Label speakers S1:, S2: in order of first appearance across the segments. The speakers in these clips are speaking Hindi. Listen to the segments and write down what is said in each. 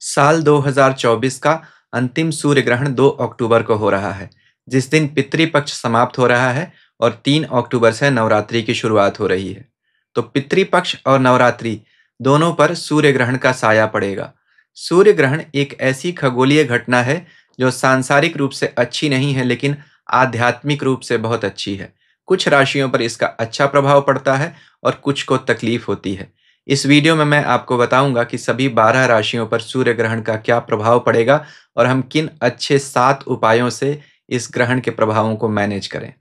S1: साल 2024 का अंतिम सूर्य ग्रहण 2 अक्टूबर को हो रहा है, जिस दिन पितृपक्ष समाप्त हो रहा है और 3 अक्टूबर से नवरात्रि की शुरुआत हो रही है। तो पितृपक्ष और नवरात्रि दोनों पर सूर्य ग्रहण का साया पड़ेगा। सूर्य ग्रहण एक ऐसी खगोलीय घटना है जो सांसारिक रूप से अच्छी नहीं है, लेकिन आध्यात्मिक रूप से बहुत अच्छी है। कुछ राशियों पर इसका अच्छा प्रभाव पड़ता है और कुछ को तकलीफ होती है। इस वीडियो में मैं आपको बताऊंगा कि सभी 12 राशियों पर सूर्य ग्रहण का क्या प्रभाव पड़ेगा और हम किन अच्छे 7 उपायों से इस ग्रहण के प्रभावों को मैनेज करें।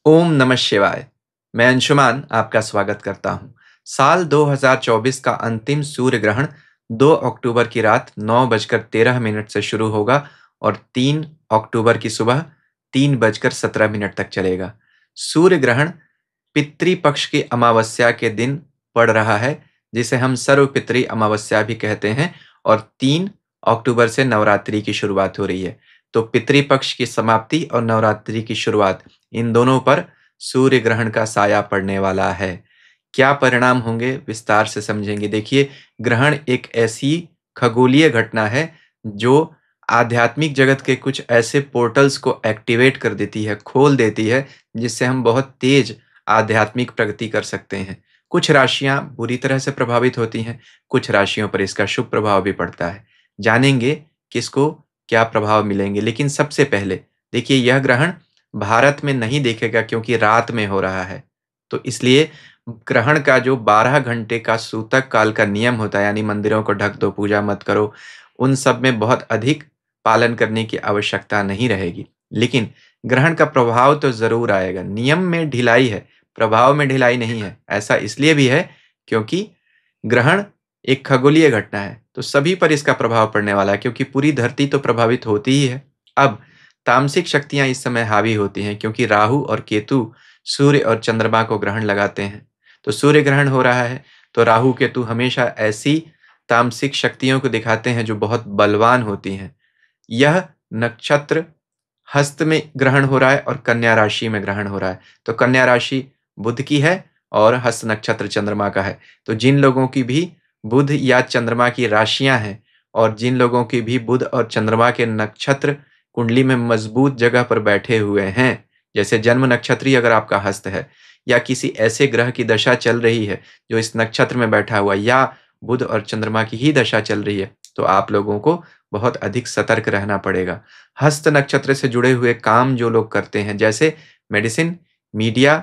S1: ओम नमः शिवाय। मैं अंशुमान आपका स्वागत करता हूं। साल 2024 का अंतिम सूर्य ग्रहण 2 अक्टूबर की रात 9:13 से शुरू होगा और 3 अक्टूबर की सुबह 3:17 तक चलेगा। सूर्य ग्रहण पितृपक्ष की अमावस्या के दिन पड़ रहा है, जिसे हम सर्वपितृ अमावस्या भी कहते हैं, और 3 अक्टूबर से नवरात्रि की शुरुआत हो रही है। तो पितृपक्ष की समाप्ति और नवरात्रि की शुरुआत, इन दोनों पर सूर्य ग्रहण का साया पड़ने वाला है। क्या परिणाम होंगे, विस्तार से समझेंगे। देखिए, ग्रहण एक ऐसी खगोलीय घटना है जो आध्यात्मिक जगत के कुछ ऐसे पोर्टल्स को एक्टिवेट कर देती है, खोल देती है, जिससे हम बहुत तेज आध्यात्मिक प्रगति कर सकते हैं। कुछ राशियां बुरी तरह से प्रभावित होती हैं, कुछ राशियों पर इसका शुभ प्रभाव भी पड़ता है। जानेंगे किसको क्या प्रभाव मिलेंगे, लेकिन सबसे पहले देखिए, यह ग्रहण भारत में नहीं देखेगा क्योंकि रात में हो रहा है। तो इसलिए ग्रहण का जो 12 घंटे का सूतक काल का नियम होता है, यानी मंदिरों को ढक दो, पूजा मत करो, उन सब में बहुत अधिक पालन करने की आवश्यकता नहीं रहेगी। लेकिन ग्रहण का प्रभाव तो ज़रूर आएगा। नियम में ढिलाई है, प्रभाव में ढिलाई नहीं है। ऐसा इसलिए भी है क्योंकि ग्रहण एक खगोलीय घटना है, तो सभी पर इसका प्रभाव पड़ने वाला है, क्योंकि पूरी धरती तो प्रभावित होती ही है। अब तामसिक शक्तियां इस समय हावी होती हैं, क्योंकि राहु और केतु सूर्य और चंद्रमा को ग्रहण लगाते हैं। तो सूर्य ग्रहण हो रहा है, तो राहु केतु हमेशा ऐसी तामसिक शक्तियों को दिखाते हैं जो बहुत बलवान होती हैं। यह नक्षत्र हस्त में ग्रहण हो रहा है और कन्या राशि में ग्रहण हो रहा है। तो कन्या राशि बुध की है और हस्त नक्षत्र चंद्रमा का है। तो जिन लोगों की भी बुध या चंद्रमा की राशियां हैं और जिन लोगों की भी बुध और चंद्रमा के नक्षत्र कुंडली में मजबूत जगह पर बैठे हुए हैं, जैसे जन्म नक्षत्र ही अगर आपका हस्त है, या किसी ऐसे ग्रह की दशा चल रही है जो इस नक्षत्र में बैठा हुआ, या बुध और चंद्रमा की ही दशा चल रही है, तो आप लोगों को बहुत अधिक सतर्क रहना पड़ेगा। हस्त नक्षत्र से जुड़े हुए काम जो लोग करते हैं, जैसे medicine, media,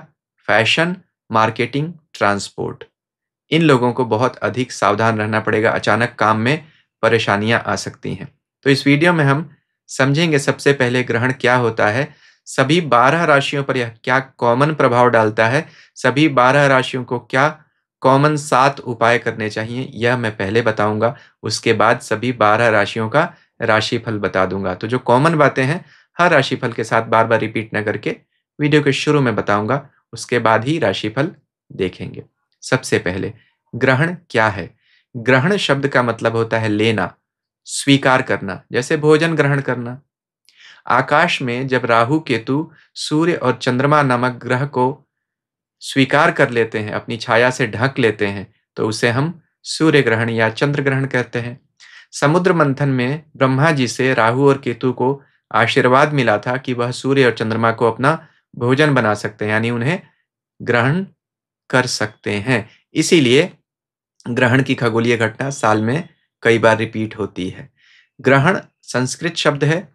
S1: fashion, marketing, transport, इन लोगों को बहुत अधिक सावधान रहना पड़ेगा। अचानक काम में परेशानियां आ सकती हैं। तो इस वीडियो में हम समझेंगे सबसे पहले ग्रहण क्या होता है, सभी 12 राशियों पर यह क्या कॉमन प्रभाव डालता है, सभी 12 राशियों को क्या कॉमन 7 उपाय करने चाहिए, यह मैं पहले बताऊंगा। उसके बाद सभी 12 राशियों का राशिफल बता दूंगा। तो जो कॉमन बातें हैं, हर राशिफल के साथ बार बार रिपीट न करके वीडियो के शुरू में बताऊंगा, उसके बाद ही राशिफल देखेंगे। सबसे पहले, ग्रहण क्या है? ग्रहण शब्द का मतलब होता है लेना, स्वीकार करना, जैसे भोजन ग्रहण करना। आकाश में जब राहु केतु सूर्य और चंद्रमा नामक ग्रह को स्वीकार कर लेते हैं, अपनी छाया से ढक लेते हैं, तो उसे हम सूर्य ग्रहण या चंद्र ग्रहण कहते हैं। समुद्र मंथन में ब्रह्मा जी से राहु और केतु को आशीर्वाद मिला था कि वह सूर्य और चंद्रमा को अपना भोजन बना सकते हैं, यानी उन्हें ग्रहण कर सकते हैं। इसीलिए ग्रहण की खगोलीय घटना साल में कई बार रिपीट होती है। ग्रहण संस्कृत शब्द है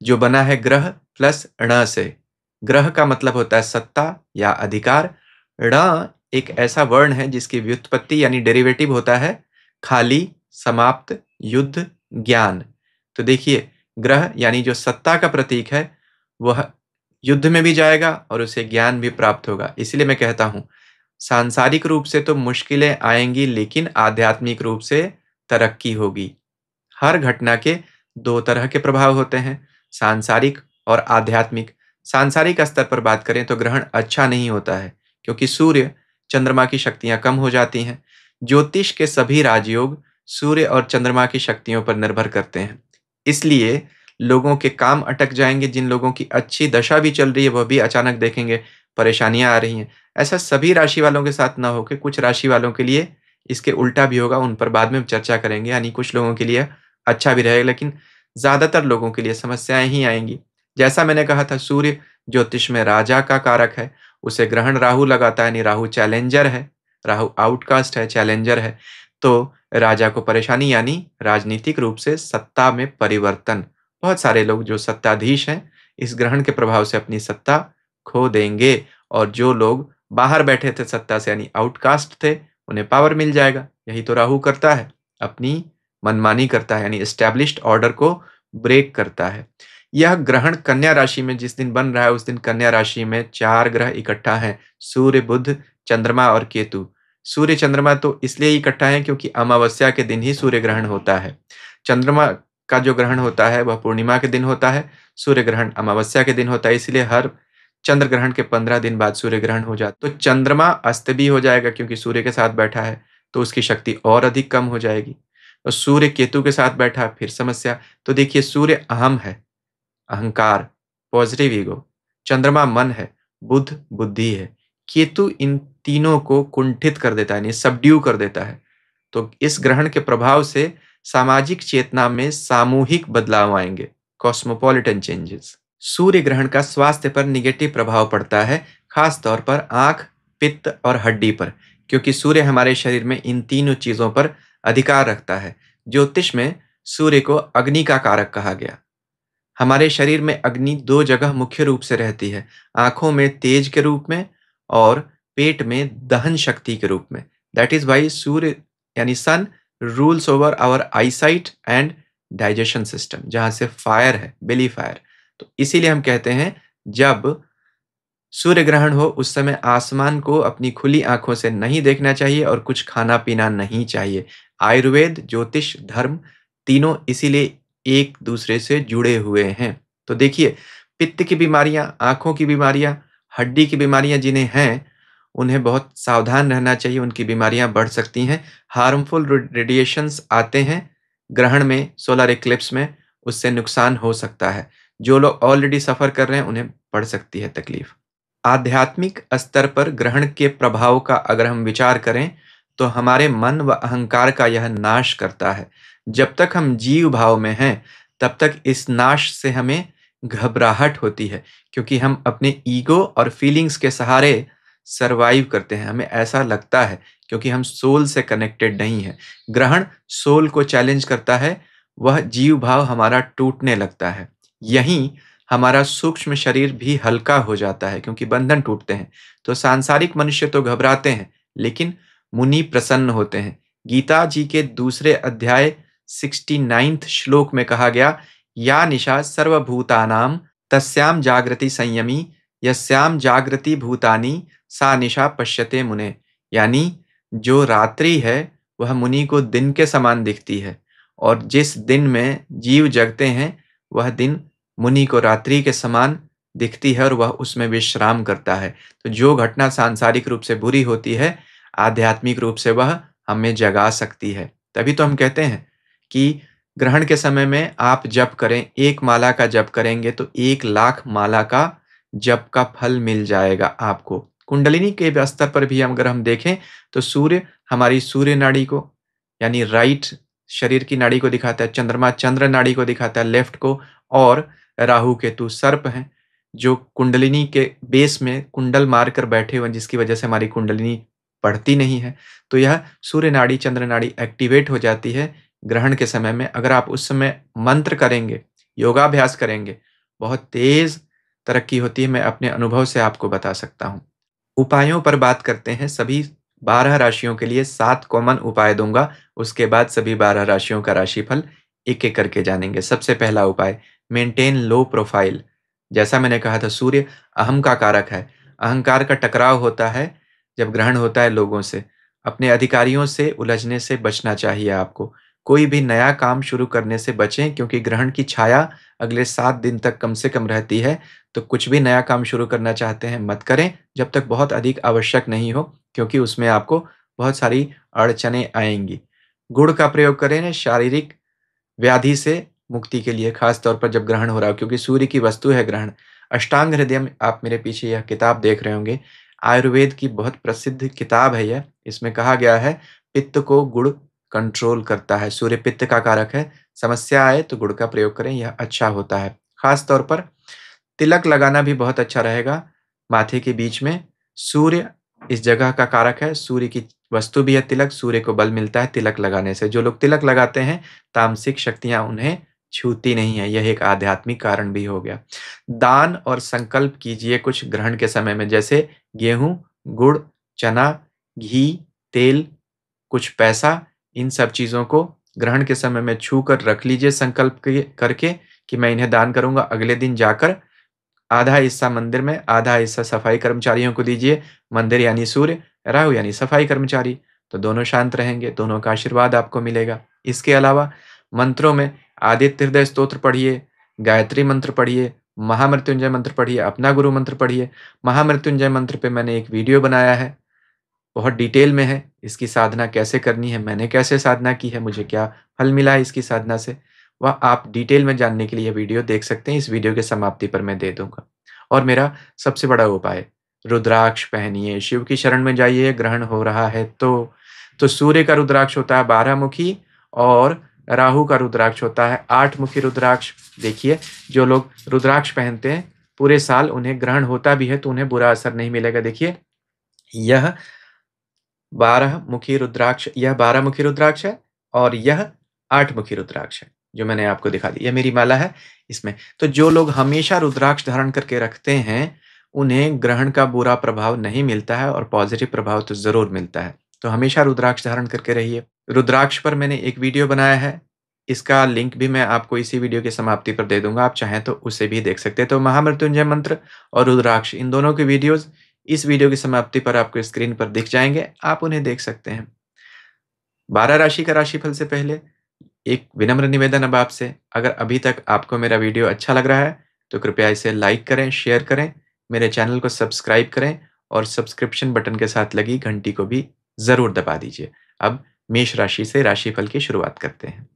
S1: जो बना है ग्रह प्लस ण से। ग्रह का मतलब होता है सत्ता या अधिकार। ण एक ऐसा वर्ण है जिसकी व्युत्पत्ति यानी डेरिवेटिव होता है खाली, समाप्त, युद्ध, ज्ञान। तो देखिए, ग्रह यानी जो सत्ता का प्रतीक है, वह युद्ध में भी जाएगा और उसे ज्ञान भी प्राप्त होगा। इसलिए मैं कहता हूं, सांसारिक रूप से तो मुश्किलें आएंगी, लेकिन आध्यात्मिक रूप से तरक्की होगी। हर घटना के दो तरह के प्रभाव होते हैं, सांसारिक और आध्यात्मिक। सांसारिक स्तर पर बात करें तो ग्रहण अच्छा नहीं होता है, क्योंकि सूर्य चंद्रमा की शक्तियां कम हो जाती हैं। ज्योतिष के सभी राजयोग सूर्य और चंद्रमा की शक्तियों पर निर्भर करते हैं। इसलिए लोगों के काम अटक जाएँगे, जिन लोगों की अच्छी दशा भी चल रही है, वह भी अचानक देखेंगे परेशानियाँ आ रही हैं। ऐसा सभी राशि वालों के साथ ना हो के कुछ राशि वालों के लिए इसके उल्टा भी होगा, उन पर बाद में चर्चा करेंगे। यानी कुछ लोगों के लिए अच्छा भी रहेगा, लेकिन ज़्यादातर लोगों के लिए समस्याएँ ही आएँगी। जैसा मैंने कहा था, सूर्य ज्योतिष में राजा का कारक है, उसे ग्रहण राहु लगाता है, यानी राहु चैलेंजर है, राहु आउटकास्ट है, चैलेंजर है। तो राजा को परेशानी, यानी राजनीतिक रूप से सत्ता में परिवर्तन। बहुत सारे लोग जो सत्ताधीश हैं, इस ग्रहण के प्रभाव से अपनी सत्ता खो देंगे, और जो लोग बाहर बैठे थे सत्ता से, यानी आउटकास्ट थे, उन्हें पावर मिल जाएगा। यही तो राहु करता है, अपनी मनमानी करता है, यानी एस्टैब्लिश्ड ऑर्डर को ब्रेक करता है। यह ग्रहण कन्या राशि में जिस दिन बन रहा है, उस दिन कन्या राशि में 4 ग्रह इकट्ठा हैं, सूर्य, बुध, चंद्रमा और केतु। सूर्य चंद्रमा तो इसलिए इकट्ठा है क्योंकि अमावस्या के दिन ही सूर्य ग्रहण होता है। चंद्रमा का जो ग्रहण होता है वह पूर्णिमा के दिन होता है, सूर्य ग्रहण अमावस्या के दिन होता है, इसलिए हर चंद्र ग्रहण के 15 दिन बाद सूर्य ग्रहण हो जाता है। तो चंद्रमा अस्त भी हो जाएगा क्योंकि सूर्य के साथ बैठा है, तो उसकी शक्ति और अधिक कम हो जाएगी। और सूर्य केतु के साथ बैठा, फिर समस्या। तो देखिए, सूर्य अहम है, अहंकार, पॉजिटिव ईगो, चंद्रमा मन है, बुध बुद्धि है, केतु इन तीनों को कुंठित कर देता है, यानी सबड्यू कर देता है। तो इस ग्रहण के प्रभाव से सामाजिक चेतना में सामूहिक बदलाव आएंगे, कॉस्मोपॉलिटन चेंजेस। सूर्य ग्रहण का स्वास्थ्य पर निगेटिव प्रभाव पड़ता है, खास तौर पर आंख, पित्त और हड्डी पर, क्योंकि सूर्य हमारे शरीर में इन तीनों चीजों पर अधिकार रखता है। ज्योतिष में सूर्य को अग्नि का कारक कहा गया। हमारे शरीर में अग्नि 2 जगह मुख्य रूप से रहती है, आँखों में तेज के रूप में और पेट में दहन शक्ति के रूप में। दैट इज़ व्हाई सूर्य यानी sun rules over our eyesight and digestion system, जहाँ से फायर है, बेली फायर। तो इसीलिए हम कहते हैं, जब सूर्य ग्रहण हो उस समय आसमान को अपनी खुली आँखों से नहीं देखना चाहिए और कुछ खाना-पीना नहीं चाहिए। आयुर्वेद, ज्योतिष, धर्म तीनों इसीलिए एक दूसरे से जुड़े हुए हैं। तो देखिए, पित्त की बीमारियाँ, आँखों की बीमारियाँ, हड्डी की बीमारियाँ जिन्हें हैं, उन्हें बहुत सावधान रहना चाहिए, उनकी बीमारियाँ बढ़ सकती हैं। हार्मफुल रेडिएशंस आते हैं ग्रहण में, सोलर इक्लिप्स में, उससे नुकसान हो सकता है। जो लोग ऑलरेडी सफ़र कर रहे हैं, उन्हें पड़ सकती है तकलीफ। आध्यात्मिक स्तर पर ग्रहण के प्रभाव का अगर हम विचार करें, तो हमारे मन व अहंकार का यह नाश करता है। जब तक हम जीव भाव में हैं, तब तक इस नाश से हमें घबराहट होती है, क्योंकि हम अपने ईगो और फीलिंग्स के सहारे सर्वाइव करते हैं। हमें ऐसा लगता है क्योंकि हम सोल से कनेक्टेड नहीं हैं। ग्रहण सोल को चैलेंज करता है, वह जीव भाव हमारा टूटने लगता है। यहीं हमारा सूक्ष्म शरीर भी हल्का हो जाता है क्योंकि बंधन टूटते हैं। तो सांसारिक मनुष्य तो घबराते हैं, लेकिन मुनि प्रसन्न होते हैं। गीता जी के दूसरे अध्याय 69th श्लोक में कहा गया, या निशा सर्वभूतानां तस्याम जागृति संयमी, यस्याम जागृति भूतानि सा निशा पश्यते मुने। यानी जो रात्रि है वह मुनि को दिन के समान दिखती है, और जिस दिन में जीव जगते हैं वह दिन मुनि को रात्रि के समान दिखती है, और वह उसमें विश्राम करता है। तो जो घटना सांसारिक रूप से बुरी होती है, आध्यात्मिक रूप से वह हमें जगा सकती है। तभी तो हम कहते हैं कि ग्रहण के समय में आप जप करें, 1 माला का जप करेंगे तो 1 लाख माला का जप का फल मिल जाएगा आपको। कुंडलिनी के स्तर पर भी अगर हम देखें, तो सूर्य हमारी सूर्य नाड़ी को, यानी राइट शरीर की नाड़ी को दिखाता है, चंद्रमा चंद्र नाड़ी को दिखाता है, लेफ्ट को, और राहु केतु सर्प हैं, जो कुंडलिनी के बेस में कुंडल मारकर बैठे हुए हैं, जिसकी वजह से हमारी कुंडलिनी बढ़ती नहीं है। तो यह सूर्य नाड़ी, चंद्र नाड़ी एक्टिवेट हो जाती है ग्रहण के समय में। अगर आप उस समय मंत्र करेंगे, योगाभ्यास करेंगे, बहुत तेज़ तरक्की होती है। मैं अपने अनुभव से आपको बता सकता हूँ। उपायों पर बात करते हैं। सभी 12 राशियों के लिए 7 कॉमन उपाय दूँगा, उसके बाद सभी 12 राशियों का राशिफल एक-एक करके जानेंगे। सबसे पहला उपाय, मेंटेन लो प्रोफाइल। जैसा मैंने कहा था, सूर्य अहम का कारक है। अहंकार का टकराव होता है जब ग्रहण होता है लोगों से। अपने अधिकारियों से उलझने से बचना चाहिए आपको। कोई भी नया काम शुरू करने से बचें, क्योंकि ग्रहण की छाया अगले 7 दिन तक कम से कम रहती है। तो कुछ भी नया काम शुरू करना चाहते हैं मत करें, जब तक बहुत अधिक आवश्यक नहीं हो, क्योंकि उसमें आपको बहुत सारी अड़चनें आएँगी। गुड़ का प्रयोग करें, शारीरिक व्याधि से मुक्ति के लिए, खास तौर पर जब ग्रहण हो रहा हो, क्योंकि सूर्य की वस्तु है ग्रहण। अष्टांग हृदयम, आप मेरे पीछे यह किताब देख रहे होंगे, आयुर्वेद की बहुत प्रसिद्ध किताब है यह। इसमें कहा गया है पित्त को गुड़ कंट्रोल करता है, सूर्य पित्त का कारक है। समस्या आए तो गुड़ का प्रयोग करें, यह अच्छा होता है। खास तौर पर तिलक लगाना भी बहुत अच्छा रहेगा माथे के बीच में। सूर्य इस जगह का कारक है, सूर्य की वस्तु भी है तिलक, सूर्य को बल मिलता है तिलक लगाने से। जो लोग तिलक लगाते हैं तामसिक शक्तियां उन्हें छूती नहीं है, यह एक आध्यात्मिक कारण भी हो गया। दान और संकल्प कीजिए कुछ ग्रहण के समय में, जैसे गेहूं, गुड़, चना, घी, तेल, कुछ पैसा, इन सब चीजों को ग्रहण के समय में छू कर रख लीजिए संकल्प करके कि मैं इन्हें दान करूंगा। अगले दिन जाकर आधा हिस्सा मंदिर में, आधा हिस्सा सफाई कर्मचारियों को दीजिए। मंदिर यानी सूर्य, राहु यानी सफाई कर्मचारी, तो दोनों शांत रहेंगे, दोनों का आशीर्वाद आपको मिलेगा। इसके अलावा मंत्रों में आदित्य हृदय स्तोत्र पढ़िए, गायत्री मंत्र पढ़िए, महामृत्युंजय मंत्र पढ़िए, अपना गुरु मंत्र पढ़िए। महामृत्युंजय मंत्र पे मैंने एक वीडियो बनाया है, बहुत डिटेल में है, इसकी साधना कैसे करनी है, मैंने कैसे साधना की है, मुझे क्या फल मिला है इसकी साधना से, वह आप डिटेल में जानने के लिए वीडियो देख सकते हैं। इस वीडियो के समाप्ति पर मैं दे दूंगा। और मेरा सबसे बड़ा उपाय, रुद्राक्ष पहनिए, शिव की शरण में जाइए। ग्रहण हो रहा है तो सूर्य का रुद्राक्ष होता है 12 मुखी और राहु का रुद्राक्ष होता है 8 मुखी रुद्राक्ष। देखिए, जो लोग रुद्राक्ष पहनते हैं पूरे साल, उन्हें ग्रहण होता भी है तो उन्हें बुरा असर नहीं मिलेगा। देखिए, यह 12 मुखी रुद्राक्ष, यह 12 मुखी रुद्राक्ष है और यह 8 मुखी रुद्राक्ष है, जो मैंने आपको दिखा दी। यह मेरी माला है इसमें। तो जो लोग हमेशा रुद्राक्ष धारण करके रखते हैं उन्हें ग्रहण का बुरा प्रभाव नहीं मिलता है और पॉजिटिव प्रभाव तो जरूर मिलता है। तो हमेशा रुद्राक्ष धारण करके रहिए। रुद्राक्ष पर मैंने एक वीडियो बनाया है, इसका लिंक भी मैं आपको इसी वीडियो की समाप्ति पर दे दूंगा, आप चाहें तो उसे भी देख सकते हैं। तो महामृत्युंजय मंत्र और रुद्राक्ष, इन दोनों के वीडियोस इस वीडियो की समाप्ति पर आपको स्क्रीन पर दिख जाएंगे, आप उन्हें देख सकते हैं। 12 राशि का राशिफल से पहले एक विनम्र निवेदन अब आपसे, अगर अभी तक आपको मेरा वीडियो अच्छा लग रहा है तो कृपया इसे लाइक करें, शेयर करें, मेरे चैनल को सब्सक्राइब करें और सब्सक्रिप्शन बटन के साथ लगी घंटी को भी जरूर दबा दीजिए। अब मेष राशि से राशिफल की शुरुआत करते हैं।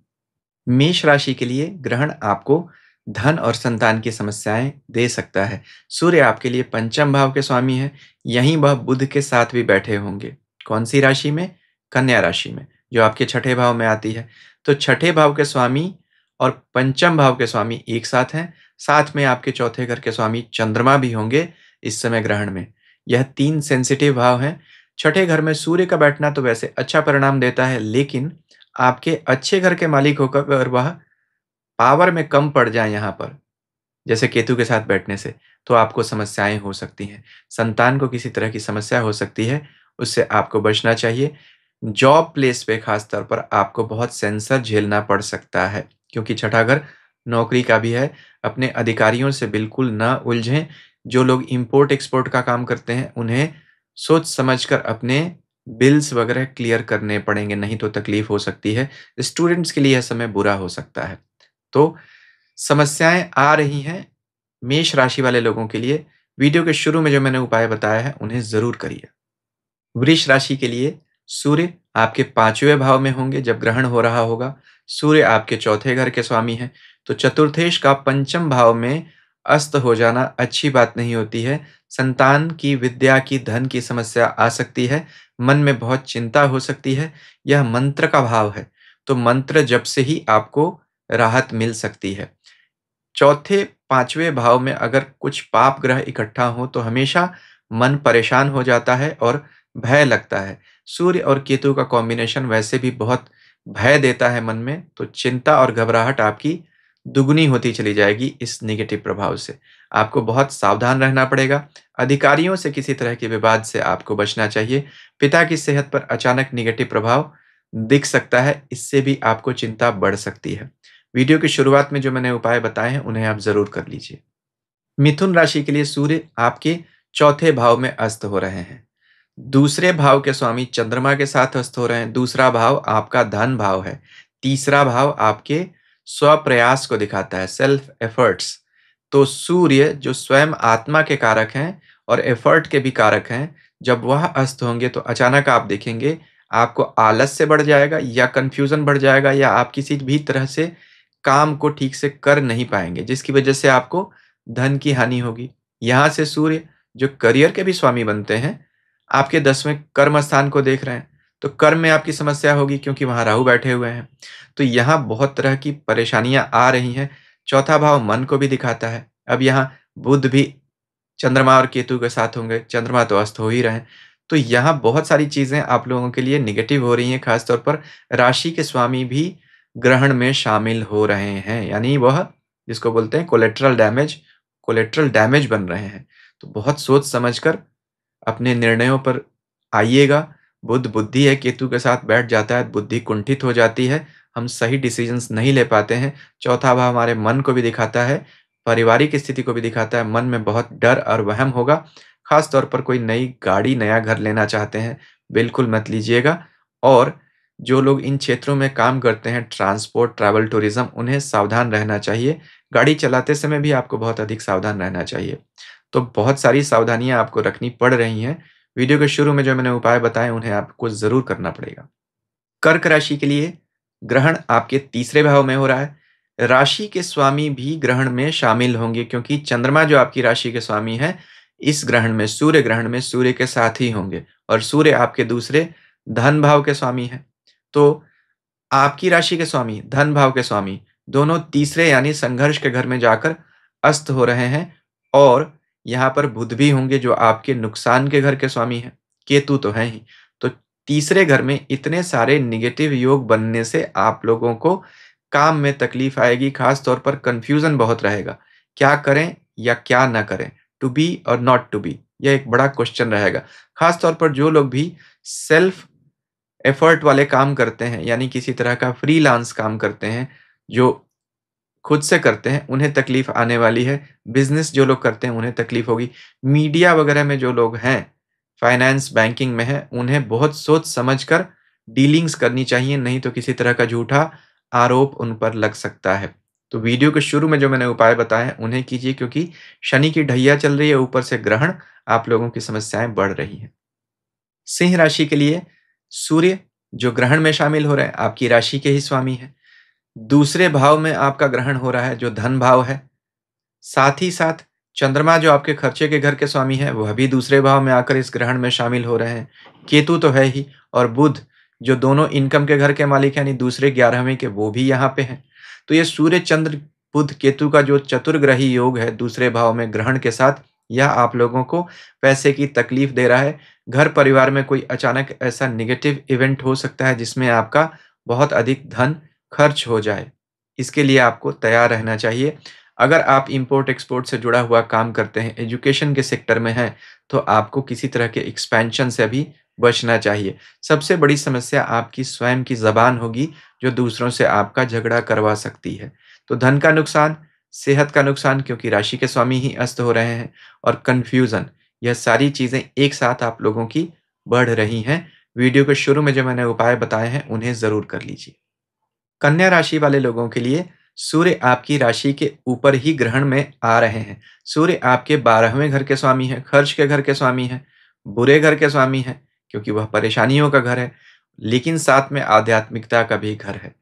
S1: मेष राशि के लिए ग्रहण आपको धन और संतान की समस्याएं दे सकता है। सूर्य आपके लिए पंचम भाव के स्वामी है, यहीं वह बुध के साथ भी बैठे होंगे। कौन सी राशि में? कन्या राशि में, जो आपके छठे भाव में आती है। तो छठे भाव के स्वामी और पंचम भाव के स्वामी एक साथ हैं, साथ में आपके चौथे घर के स्वामी चंद्रमा भी होंगे इस समय ग्रहण में। यह 3 सेंसिटिव भाव हैं। छठे घर में सूर्य का बैठना तो वैसे अच्छा परिणाम देता है, लेकिन आपके अच्छे घर के मालिक होकर अगर वह पावर में कम पड़ जाए यहाँ पर, जैसे केतु के साथ बैठने से, तो आपको समस्याएं हो सकती हैं। संतान को किसी तरह की समस्या हो सकती है, उससे आपको बचना चाहिए। जॉब प्लेस पे खास तौर पर आपको बहुत सेंसर झेलना पड़ सकता है, क्योंकि छठा घर नौकरी का भी है। अपने अधिकारियों से बिल्कुल ना उलझें। जो लोग इंपोर्ट एक्सपोर्ट का काम करते हैं उन्हें सोच समझकर अपने बिल्स वगैरह क्लियर करने पड़ेंगे, नहीं तो तकलीफ हो सकती है। स्टूडेंट्स के लिए यह समय बुरा हो सकता है। तो समस्याएं आ रही हैं मेष राशि वाले लोगों के लिए। वीडियो के शुरू में जो मैंने उपाय बताया है उन्हें जरूर करिए। वृष राशि के लिए सूर्य आपके 5वें भाव में होंगे जब ग्रहण हो रहा होगा। सूर्य आपके चौथे घर के स्वामी हैं, तो चतुर्थेश का पंचम भाव में अस्त हो जाना अच्छी बात नहीं होती है। संतान की, विद्या की, धन की समस्या आ सकती है, मन में बहुत चिंता हो सकती है। यह मंत्र का भाव है, तो मंत्र जप से ही आपको राहत मिल सकती है। चौथे 5वें भाव में अगर कुछ पाप ग्रह इकट्ठा हो तो हमेशा मन परेशान हो जाता है और भय लगता है। सूर्य और केतु का कॉम्बिनेशन वैसे भी बहुत भय देता है मन में, तो चिंता और घबराहट आपकी दुगनी होती चली जाएगी इस नेगेटिव प्रभाव से। आपको बहुत सावधान रहना पड़ेगा। अधिकारियों से किसी तरह के विवाद से आपको बचना चाहिए। पिता की सेहत पर अचानक नेगेटिव प्रभाव दिख सकता है, इससे भी आपको चिंता बढ़ सकती है। वीडियो की शुरुआत में जो मैंने उपाय बताए हैं उन्हें आप जरूर कर लीजिए। मिथुन राशि के लिए सूर्य आपके चौथे भाव में अस्त हो रहे हैं। दूसरे भाव के स्वामी चंद्रमा के साथ अस्त हो रहे हैं। दूसरा भाव आपका धन भाव है। तीसरा भाव आपके स्वप्रयास को दिखाता है, सेल्फ एफर्ट्स। तो सूर्य जो स्वयं आत्मा के कारक हैं और एफर्ट के भी कारक हैं, जब वह अस्त होंगे तो अचानक आप देखेंगे आपको आलस्य बढ़ जाएगा या कंफ्यूजन बढ़ जाएगा, या आप किसी भी तरह से काम को ठीक से कर नहीं पाएँगे, जिसकी वजह से आपको धन की हानि होगी। यहाँ से सूर्य जो करियर के भी स्वामी बनते हैं, आपके 10वें कर्म स्थान को देख रहे हैं, तो कर्म में आपकी समस्या होगी क्योंकि वहाँ राहु बैठे हुए हैं। तो यहाँ बहुत तरह की परेशानियाँ आ रही हैं। चौथा भाव मन को भी दिखाता है। अब यहाँ बुध भी चंद्रमा और केतु के साथ होंगे, चंद्रमा तो अस्त हो ही रहे हैं। तो यहाँ बहुत सारी चीज़ें आप लोगों के लिए नेगेटिव हो रही हैं, ख़ास तौर पर राशि के स्वामी भी ग्रहण में शामिल हो रहे हैं, यानी वह जिसको बोलते हैं कोलेटरल डैमेज बन रहे हैं। तो बहुत सोच समझ कर अपने निर्णयों पर आइएगा। बुध बुद्धि है, केतु के साथ बैठ जाता है, बुद्धि कुंठित हो जाती है, हम सही डिसीजंस नहीं ले पाते हैं। चौथा भाव हमारे मन को भी दिखाता है, पारिवारिक स्थिति को भी दिखाता है, मन में बहुत डर और वहम होगा। खास तौर पर कोई नई गाड़ी, नया घर लेना चाहते हैं, बिल्कुल मत लीजिएगा। और जो लोग इन क्षेत्रों में काम करते हैं, ट्रांसपोर्ट, ट्रैवल, टूरिज़्म, उन्हें सावधान रहना चाहिए। गाड़ी चलाते समय भी आपको बहुत अधिक सावधान रहना चाहिए। तो बहुत सारी सावधानियाँ आपको रखनी पड़ रही हैं। वीडियो के शुरू में जो मैंने उपाय बताए, उन्हें आपको ज़रूर करना पड़ेगा। कर्क राशि के लिए ग्रहण आपके तीसरे भाव में हो रहा है। राशि के स्वामी भी ग्रहण में शामिल होंगे क्योंकि चंद्रमा जो आपकी राशि के स्वामी हैं, इस ग्रहण में सूर्य के साथ ही होंगे और सूर्य आपके दूसरे धन भाव के स्वामी हैं। तो आपकी राशि के स्वामी, धन भाव के स्वामी, दोनों तीसरे यानी संघर्ष के घर में जाकर अस्त हो रहे हैं और यहाँ पर बुध भी होंगे जो आपके नुकसान के घर के स्वामी हैं, केतु तो हैं ही। तो तीसरे घर में इतने सारे नेगेटिव योग बनने से आप लोगों को काम में तकलीफ आएगी, खास तौर पर कन्फ्यूज़न बहुत रहेगा। क्या करें या क्या ना करें? टू बी और नॉट टू बी, यह एक बड़ा क्वेश्चन रहेगा। खास तौर पर जो लोग भी सेल्फ एफर्ट वाले काम करते हैं, यानी किसी तरह का फ्रीलांस काम करते हैं, जो खुद से करते हैं, उन्हें तकलीफ आने वाली है। बिज़नेस जो लोग करते हैं, उन्हें तकलीफ होगी। मीडिया वगैरह में जो लोग हैं, फाइनेंस, बैंकिंग में हैं, उन्हें बहुत सोच समझ कर डीलिंग्स करनी चाहिए, नहीं तो किसी तरह का झूठा आरोप उन पर लग सकता है। तो वीडियो के शुरू में जो मैंने उपाय बताए हैं, उन्हें कीजिए क्योंकि शनि की ढैया चल रही है, ऊपर से ग्रहण, आप लोगों की समस्याएँ बढ़ रही हैं। सिंह राशि के लिए सूर्य जो ग्रहण में शामिल हो रहे हैं, आपकी राशि के ही स्वामी हैं। दूसरे भाव में आपका ग्रहण हो रहा है जो धन भाव है। साथ ही साथ चंद्रमा जो आपके खर्चे के घर के स्वामी हैं, वह भी दूसरे भाव में आकर इस ग्रहण में शामिल हो रहे हैं। केतु तो है ही और बुध जो दोनों इनकम के घर के मालिक हैं, यानी दूसरे 11वें के, वो भी यहाँ पे हैं। तो ये सूर्य, चंद्र, बुध, केतु का जो चतुर्ग्रही योग है दूसरे भाव में ग्रहण के साथ, यह आप लोगों को पैसे की तकलीफ दे रहा है। घर परिवार में कोई अचानक ऐसा नेगेटिव इवेंट हो सकता है जिसमें आपका बहुत अधिक धन खर्च हो जाए। इसके लिए आपको तैयार रहना चाहिए। अगर आप इम्पोर्ट एक्सपोर्ट से जुड़ा हुआ काम करते हैं, एजुकेशन के सेक्टर में हैं, तो आपको किसी तरह के एक्सपेंशन से भी बचना चाहिए। सबसे बड़ी समस्या आपकी स्वयं की ज़बान होगी, जो दूसरों से आपका झगड़ा करवा सकती है। तो धन का नुकसान, सेहत का नुकसान क्योंकि राशि के स्वामी ही अस्त हो रहे हैं और कन्फ्यूज़न, यह सारी चीज़ें एक साथ आप लोगों की बढ़ रही हैं। वीडियो के शुरू में जो मैंने उपाय बताए हैं, उन्हें ज़रूर कर लीजिए। कन्या राशि वाले लोगों के लिए सूर्य आपकी राशि के ऊपर ही ग्रहण में आ रहे हैं। सूर्य आपके 12वें घर के स्वामी हैं, खर्च के घर के स्वामी हैं, बुरे घर के स्वामी हैं क्योंकि वह परेशानियों का घर है, लेकिन साथ में आध्यात्मिकता का भी घर है।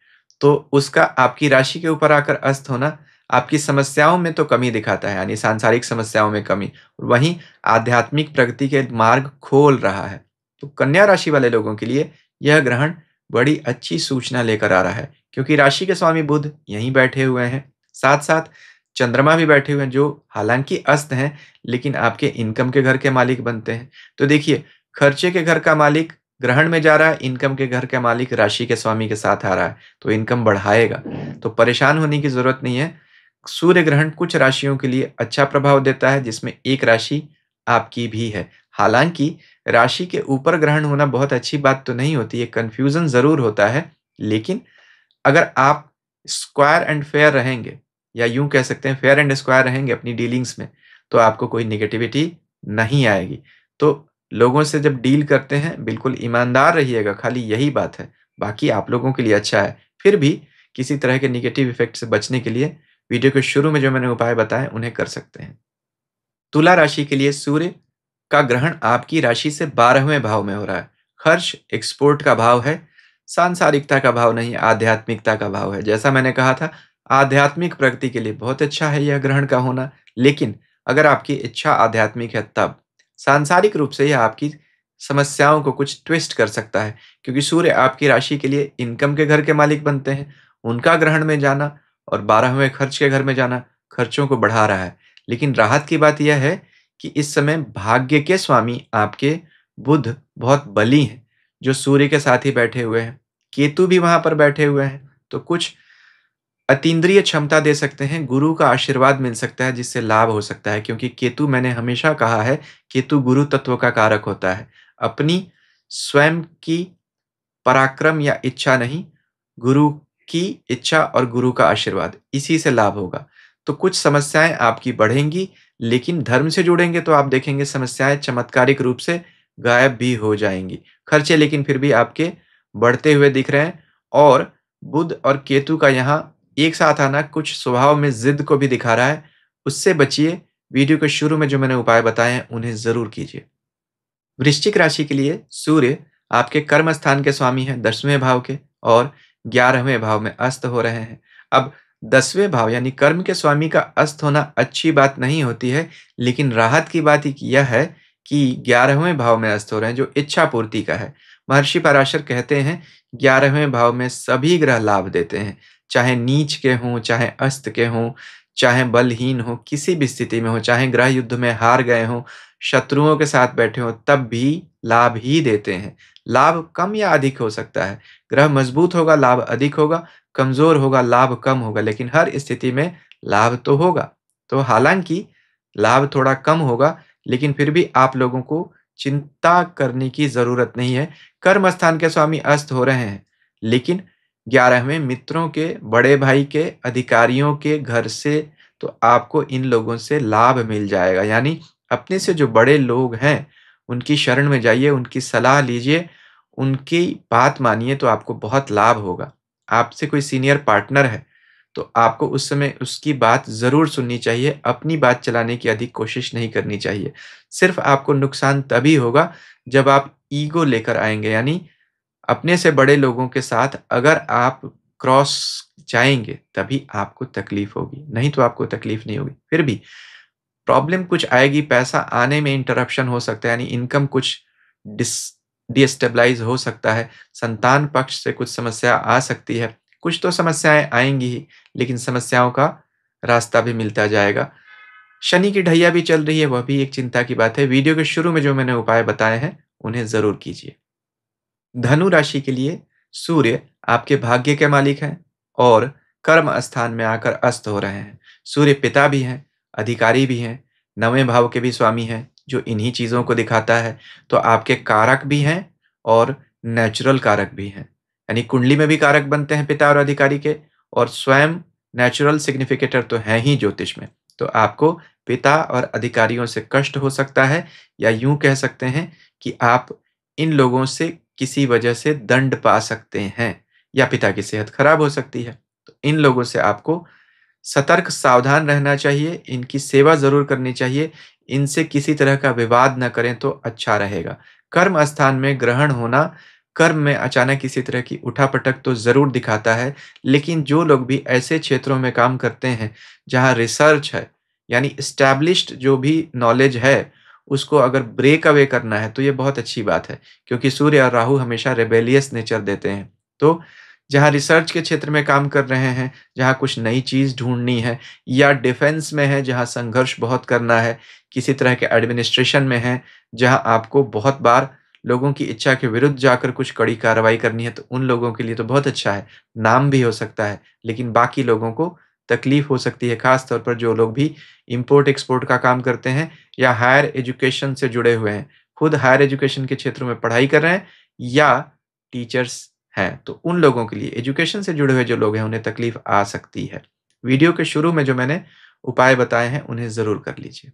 S1: तो उसका आपकी राशि के ऊपर आकर अस्त होना आपकी समस्याओं में तो कमी दिखाता है, यानी सांसारिक समस्याओं में कमी, और वहीं आध्यात्मिक प्रगति के मार्ग खोल रहा है। तो कन्या राशि वाले लोगों के लिए यह ग्रहण बड़ी अच्छी सूचना लेकर आ रहा है क्योंकि राशि के स्वामी बुध यहीं बैठे हुए हैं, साथ साथ चंद्रमा भी बैठे हुए हैं जो हालांकि अस्त हैं लेकिन आपके इनकम के घर के मालिक बनते हैं। तो देखिए, खर्चे के घर का मालिक ग्रहण में जा रहा है, इनकम के घर का मालिक राशि के स्वामी के साथ आ रहा है, तो इनकम बढ़ाएगा। तो परेशान होने की जरूरत नहीं है। सूर्य ग्रहण कुछ राशियों के लिए अच्छा प्रभाव देता है जिसमें एक राशि आपकी भी है। हालांकि राशि के ऊपर ग्रहण होना बहुत अच्छी बात तो नहीं होती है, कन्फ्यूज़न ज़रूर होता है, लेकिन अगर आप स्क्वायर एंड फेयर रहेंगे, या यूँ कह सकते हैं फेयर एंड स्क्वायर रहेंगे अपनी डीलिंग्स में, तो आपको कोई नेगेटिविटी नहीं आएगी। तो लोगों से जब डील करते हैं, बिल्कुल ईमानदार रहिएगा, खाली यही बात है। बाकी आप लोगों के लिए अच्छा है। फिर भी किसी तरह के नेगेटिव इफ़ेक्ट से बचने के लिए वीडियो के शुरू में जो मैंने उपाय बताए, उन्हें कर सकते हैं। तुला राशि के लिए सूर्य का ग्रहण आपकी राशि से 12वें भाव में हो रहा है। खर्च एक्सपोर्ट का भाव है, सांसारिकता का भाव नहीं, आध्यात्मिकता का भाव है। जैसा मैंने कहा था, आध्यात्मिक प्रगति के लिए बहुत अच्छा है यह ग्रहण का होना, लेकिन अगर आपकी इच्छा आध्यात्मिक है तब सांसारिक रूप से यह आपकी समस्याओं को कुछ ट्विस्ट कर सकता है, क्योंकि सूर्य आपकी राशि के लिए इनकम के घर के मालिक बनते हैं। उनका ग्रहण में जाना और 12वें खर्च के घर में जाना खर्चों को बढ़ा रहा है। लेकिन राहत की बात यह है कि इस समय भाग्य के स्वामी आपके बुध बहुत बली हैं, जो सूर्य के साथ ही बैठे हुए हैं। केतु भी वहां पर बैठे हुए हैं, तो कुछ अतीन्द्रिय क्षमता दे सकते हैं, गुरु का आशीर्वाद मिल सकता है जिससे लाभ हो सकता है, क्योंकि केतु, मैंने हमेशा कहा है, केतु गुरु तत्व का कारक होता है। अपनी स्वयं की पराक्रम या इच्छा नहीं, गुरु की इच्छा और गुरु का आशीर्वाद, इसी से लाभ होगा। तो कुछ समस्याएँ आपकी बढ़ेंगी, लेकिन धर्म से जुड़ेंगे तो आप देखेंगे समस्याएँ चमत्कारिक रूप से गायब भी हो जाएँगी। खर्चे लेकिन फिर भी आपके बढ़ते हुए दिख रहे हैं, और बुध और केतु का यहाँ एक साथ आना कुछ स्वभाव में ज़िद को भी दिखा रहा है। उससे बचिए। वीडियो के शुरू में जो मैंने उपाय बताए हैं, उन्हें ज़रूर कीजिए। वृश्चिक राशि के लिए सूर्य आपके कर्म स्थान के स्वामी हैं, 10वें भाव के, और 11वें भाव में अस्त हो रहे हैं। अब 10वें भाव यानी कर्म के स्वामी का अस्त होना अच्छी बात नहीं होती है, लेकिन राहत की बात एक यह है कि 11वें भाव में अस्त हो रहे हैं, जो इच्छा पूर्ति का है। महर्षि पराशर कहते हैं 11वें भाव में सभी ग्रह लाभ देते हैं, चाहे नीच के हों, चाहे अस्त के हों, चाहे बलहीन हो, किसी भी स्थिति में हो, चाहे ग्रह युद्ध में हार गए हों, शत्रुओं के साथ बैठे हों, तब भी लाभ ही देते हैं। लाभ कम या अधिक हो सकता है। ग्रह मजबूत होगा, लाभ अधिक होगा, कमज़ोर होगा, लाभ कम होगा, लेकिन हर स्थिति में लाभ तो होगा। तो हालाँकि लाभ थोड़ा कम होगा, लेकिन फिर भी आप लोगों को चिंता करने की ज़रूरत नहीं है। कर्म स्थान के स्वामी अस्त हो रहे हैं, लेकिन 11वें मित्रों के, बड़े भाई के, अधिकारियों के घर से तो आपको इन लोगों से लाभ मिल जाएगा। यानी अपने से जो बड़े लोग हैं, उनकी शरण में जाइए, उनकी सलाह लीजिए, उनकी बात मानिए तो आपको बहुत लाभ होगा। आपसे कोई सीनियर पार्टनर है, तो आपको उस समय उसकी बात ज़रूर सुननी चाहिए, अपनी बात चलाने की अधिक कोशिश नहीं करनी चाहिए। सिर्फ़ आपको नुकसान तभी होगा जब आप ईगो लेकर आएँगे, यानी अपने से बड़े लोगों के साथ अगर आप क्रॉस जाएँगे, तभी आपको तकलीफ़ होगी, नहीं तो आपको तकलीफ़ नहीं होगी। फिर भी प्रॉब्लम कुछ आएगी, पैसा आने में इंटरप्शन हो सकता है, यानी इनकम कुछ डिस डिस्टेबलाइज़ हो सकता है, संतान पक्ष से कुछ समस्या आ सकती है। कुछ तो समस्याएँ आएँगी ही, लेकिन समस्याओं का रास्ता भी मिलता जाएगा। शनि की ढैया भी चल रही है, वह भी एक चिंता की बात है। वीडियो के शुरू में जो मैंने उपाय बताए हैं, उन्हें ज़रूर कीजिए। धनु राशि के लिए सूर्य आपके भाग्य के मालिक हैं और कर्म स्थान में आकर अस्त हो रहे हैं। सूर्य पिता भी हैं, अधिकारी भी हैं, 9वें भाव के भी स्वामी हैं, जो इन्हीं चीज़ों को दिखाता है। तो आपके कारक भी हैं और नेचुरल कारक भी हैं। यानी कुंडली में भी कारक बनते हैं पिता और अधिकारी के, और स्वयं नेचुरल सिग्निफिकेटर तो हैं ही ज्योतिष में। तो आपको पिता और अधिकारियों से कष्ट हो सकता है, या यूँ कह सकते हैं कि आप इन लोगों से किसी वजह से दंड पा सकते हैं, या पिता की सेहत खराब हो सकती है। तो इन लोगों से आपको सतर्क सावधान रहना चाहिए, इनकी सेवा ज़रूर करनी चाहिए, इनसे किसी तरह का विवाद ना करें तो अच्छा रहेगा। कर्म स्थान में ग्रहण होना, कर्म में अचानक किसी तरह की उठा-पटक तो ज़रूर दिखाता है, लेकिन जो लोग भी ऐसे क्षेत्रों में काम करते हैं, जहाँ रिसर्च है, यानी एस्टैब्लिश्ड जो भी नॉलेज है, उसको अगर ब्रेक अवे करना है, तो ये बहुत अच्छी बात है, क्योंकि सूर्य और राहु हमेशा रिबेलियस नेचर देते हैं। तो जहाँ रिसर्च के क्षेत्र में काम कर रहे हैं, जहाँ कुछ नई चीज़ ढूँढनी है, या डिफेंस में है जहाँ संघर्ष बहुत करना है, किसी तरह के एडमिनिस्ट्रेशन में है, जहाँ आपको बहुत बार लोगों की इच्छा के विरुद्ध जाकर कुछ कड़ी कार्रवाई करनी है, तो उन लोगों के लिए तो बहुत अच्छा है। नाम भी हो सकता है, लेकिन बाकी लोगों को तकलीफ़ हो सकती है, ख़ास तौर पर जो लोग भी इम्पोर्ट-एक्सपोर्ट का काम करते हैं या हायर एजुकेशन से जुड़े हुए हैं। खुद हायर एजुकेशन के क्षेत्रों में पढ़ाई कर रहे हैं, या टीचर्स हैं, तो उन लोगों के लिए, एजुकेशन से जुड़े हुए जो लोग हैं, उन्हें तकलीफ आ सकती है। वीडियो के शुरू में जो मैंने उपाय बताए हैं, उन्हें ज़रूर कर लीजिए।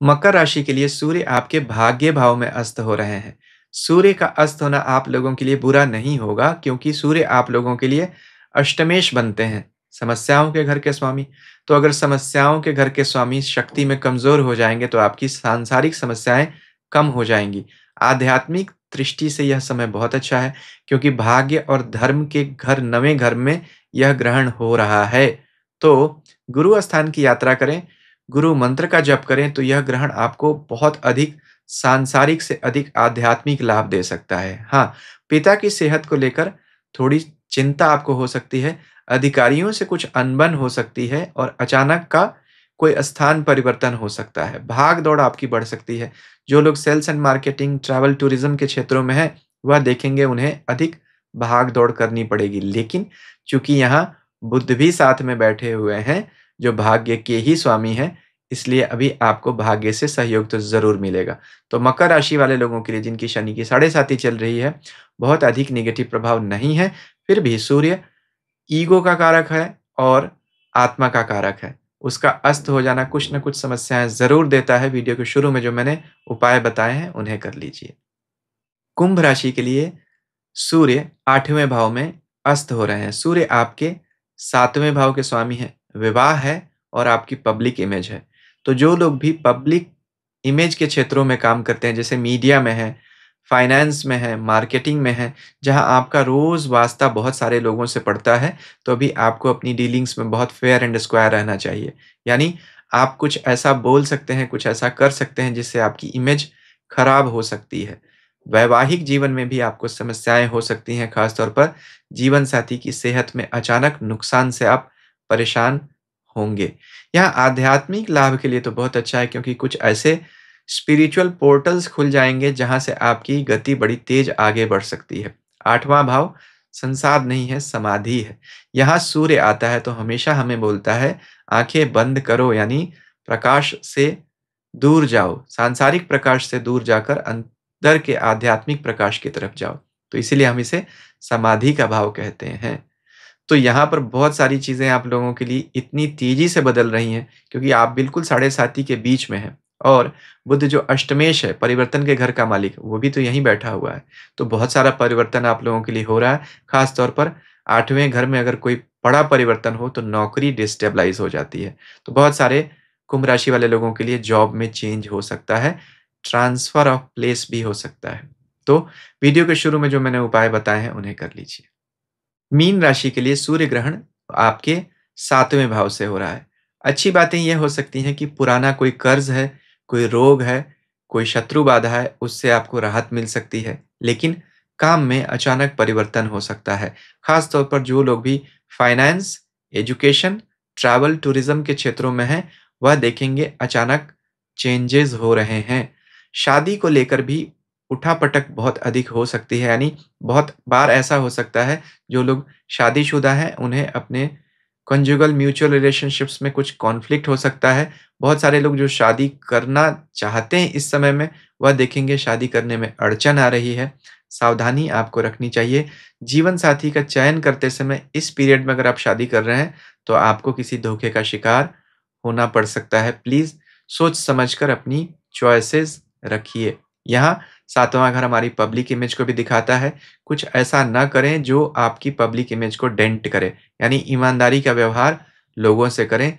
S1: मकर राशि के लिए सूर्य आपके भाग्य भाव में अस्त हो रहे हैं। सूर्य का अस्त होना आप लोगों के लिए बुरा नहीं होगा, क्योंकि सूर्य आप लोगों के लिए अष्टमेश बनते हैं, समस्याओं के घर के स्वामी। तो अगर समस्याओं के घर के स्वामी शक्ति में कमज़ोर हो जाएँगे, तो आपकी सांसारिक समस्याएँ कम हो जाएँगी। आध्यात्मिक दृष्टि से यह समय बहुत अच्छा है, क्योंकि भाग्य और धर्म के घर, 9वें घर में यह ग्रहण हो रहा है, तो गुरु स्थान की यात्रा करें, गुरु मंत्र का जप करें, तो यह ग्रहण आपको बहुत अधिक सांसारिक से अधिक आध्यात्मिक लाभ दे सकता है। हाँ, पिता की सेहत को लेकर थोड़ी चिंता आपको हो सकती है, अधिकारियों से कुछ अनबन हो सकती है और अचानक का कोई स्थान परिवर्तन हो सकता है। भाग-दौड़ आपकी बढ़ सकती है। जो लोग sales and marketing, travel, tourism के क्षेत्रों में हैं, वह देखेंगे उन्हें अधिक भाग-दौड़ करनी पड़ेगी। लेकिन चूँकि यहाँ बुध भी साथ में बैठे हुए हैं, जो भाग्य के ही स्वामी हैं, इसलिए अभी आपको भाग्य से सहयोग तो ज़रूर मिलेगा। तो मकर राशि वाले लोगों के लिए जिनकी शनि की साढ़े साती चल रही है, बहुत अधिक नेगेटिव प्रभाव नहीं है, फिर भी सूर्य ईगो का कारक है और आत्मा का कारक है। उसका अस्त हो जाना कुछ न कुछ समस्याएँ ज़रूर देता है। वीडियो के शुरू में जो मैंने उपाय बताए हैं, उन्हें कर लीजिए। कुंभ राशि के लिए सूर्य 8वें भाव में अस्त हो रहे हैं। सूर्य आपके 7वें भाव के स्वामी हैं, विवाह है और आपकी पब्लिक इमेज है। तो जो लोग भी पब्लिक इमेज के क्षेत्रों में काम करते हैं, जैसे मीडिया में है, फाइनेंस में है, मार्केटिंग में है, जहाँ आपका रोज़ वास्ता बहुत सारे लोगों से पड़ता है, तो अभी आपको अपनी डीलिंग्स में बहुत फेयर एंड स्क्वायर रहना चाहिए। यानी आप कुछ ऐसा बोल सकते हैं, कुछ ऐसा कर सकते हैं, जिससे आपकी इमेज खराब हो सकती है। वैवाहिक जीवन में भी आपको समस्याएँ हो सकती हैं, ख़ास तौर पर जीवनसाथी की सेहत में अचानक नुकसान से आप परेशान होंगे। यहाँ आध्यात्मिक लाभ के लिए तो बहुत अच्छा है, क्योंकि कुछ ऐसे स्पिरिचुअल पोर्टल्स खुल जाएँगे जहाँ से आपकी गति बड़ी तेज़ आगे बढ़ सकती है। 8वाँ भाव संसार नहीं है, समाधि है। यहाँ सूर्य आता है तो हमेशा हमें बोलता है, आँखें बंद करो, यानी प्रकाश से दूर जाओ, सांसारिक प्रकाश से दूर जाकर अंदर के आध्यात्मिक प्रकाश की तरफ जाओ। तो इसीलिए हम इसे समाधि का भाव कहते हैं। तो यहाँ पर बहुत सारी चीज़ें आप लोगों के लिए इतनी तेज़ी से बदल रही हैं, क्योंकि आप बिल्कुल साढ़े साती के बीच में हैं और बुध जो अष्टमेश है, परिवर्तन के घर का मालिक, वो भी तो यहीं बैठा हुआ है। तो बहुत सारा परिवर्तन आप लोगों के लिए हो रहा है, ख़ास तौर पर 8वें घर में अगर कोई बड़ा परिवर्तन हो, तो नौकरी डिस्टेबलाइज़ हो जाती है। तो बहुत सारे कुंभ राशि वाले लोगों के लिए जॉब में चेंज हो सकता है, ट्रांसफ़र ऑफ प्लेस भी हो सकता है। तो वीडियो के शुरू में जो मैंने उपाय बताए हैं, उन्हें कर लीजिए। मीन राशि के लिए सूर्य ग्रहण आपके 7वें भाव से हो रहा है। अच्छी बातें ये हो सकती हैं कि पुराना कोई कर्ज़ है, कोई रोग है, कोई शत्रु बाधा है, उससे आपको राहत मिल सकती है। लेकिन काम में अचानक परिवर्तन हो सकता है। ख़ास तौर पर जो लोग भी फाइनेंस, एजुकेशन, ट्रैवल, टूरिज़्म के क्षेत्रों में हैं, वह देखेंगे अचानक चेंजेज़ हो रहे हैं। शादी को लेकर भी उठा-पटक बहुत अधिक हो सकती है, यानी बहुत बार ऐसा हो सकता है, जो लोग शादीशुदा हैं, उन्हें अपने कंजुगल म्यूचुअल रिलेशनशिप्स में कुछ कॉन्फ्लिक्ट हो सकता है। बहुत सारे लोग जो शादी करना चाहते हैं इस समय में, वह देखेंगे शादी करने में अड़चन आ रही है। सावधानी आपको रखनी चाहिए। जीवन साथी का चयन करते समय इस पीरियड में अगर आप शादी कर रहे हैं, तो आपको किसी धोखे का शिकार होना पड़ सकता है। प्लीज़ सोच समझ कर अपनी चॉइसेस रखिए। यहाँ 7वाँ घर हमारी पब्लिक इमेज को भी दिखाता है। कुछ ऐसा ना करें जो आपकी पब्लिक इमेज को डेंट करे, यानी ईमानदारी का व्यवहार लोगों से करें।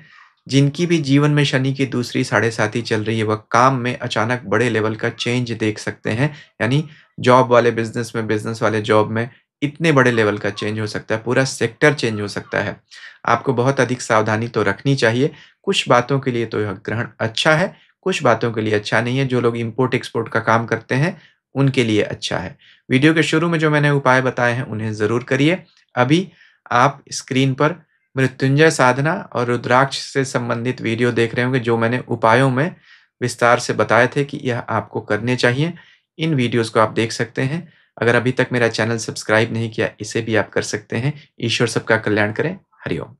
S1: जिनकी भी जीवन में शनि की दूसरी साढ़े साती चल रही है, वह काम में अचानक बड़े लेवल का चेंज देख सकते हैं। यानी जॉब वाले बिज़नेस में, बिज़नेस वाले जॉब में इतने बड़े लेवल का चेंज हो सकता है, पूरा सेक्टर चेंज हो सकता है। आपको बहुत अधिक सावधानी तो रखनी चाहिए। कुछ बातों के लिए तो यह ग्रहण अच्छा है, कुछ बातों के लिए अच्छा नहीं है। जो लोग इम्पोर्ट-एक्सपोर्ट का काम करते हैं, उनके लिए अच्छा है। वीडियो के शुरू में जो मैंने उपाय बताए हैं, उन्हें ज़रूर करिए। अभी आप स्क्रीन पर मृत्युंजय साधना और रुद्राक्ष से संबंधित वीडियो देख रहे होंगे, जो मैंने उपायों में विस्तार से बताए थे कि यह आपको करने चाहिए। इन वीडियोज़ को आप देख सकते हैं। अगर अभी तक मेरा चैनल सब्सक्राइब नहीं किया, इसे भी आप कर सकते हैं। ईश्वर सबका कल्याण करें। हरि ओम।